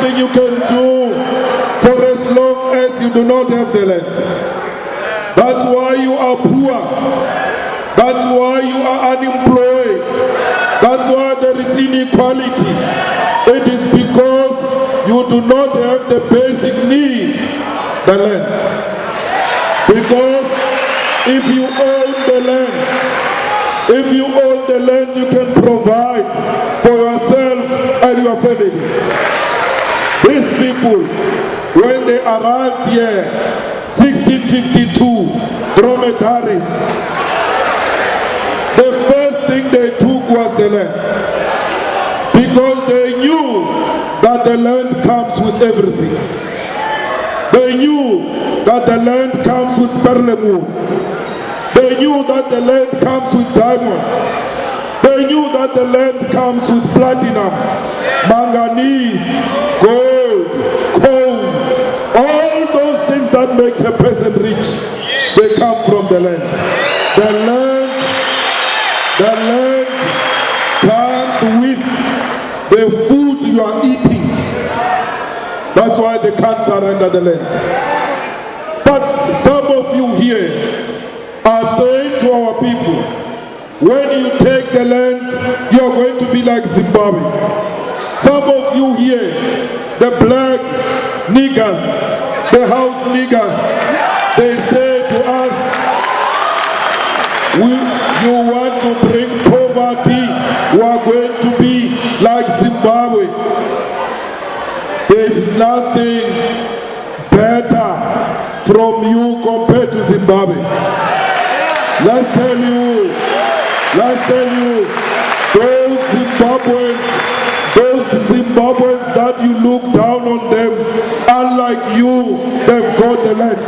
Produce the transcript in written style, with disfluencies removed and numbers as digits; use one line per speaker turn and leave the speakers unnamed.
nothing you can do for as long as you do not have the land. That's why you are poor. That's why you are unemployed. That's why there is inequality. It is because you do not have the basic need, the land. Because if you own the land, you can provide for yourself and your family. These people, when they arrived here, 1652, dromedaries, the first thing they took was the land. Because they knew that the land comes with everything. They knew that the land comes with perlemoon. They knew that the land comes with diamond. They knew that the land comes with platinum, manganese, gold, coal. All those things that makes a person rich, they come from the land. The land comes with the food you are eating. That's why they can't surrender the land. But some of you here are saying to our people, when you take the land, you are going to be like Zimbabwe. Some of you here, the black niggers, the house niggers, they say to us, you want to bring poverty, you are going to be like Zimbabwe. There is nothing better from you compared to Zimbabwe. Let's tell you, those Zimbabweans that you look down on them, unlike you, they've got the land.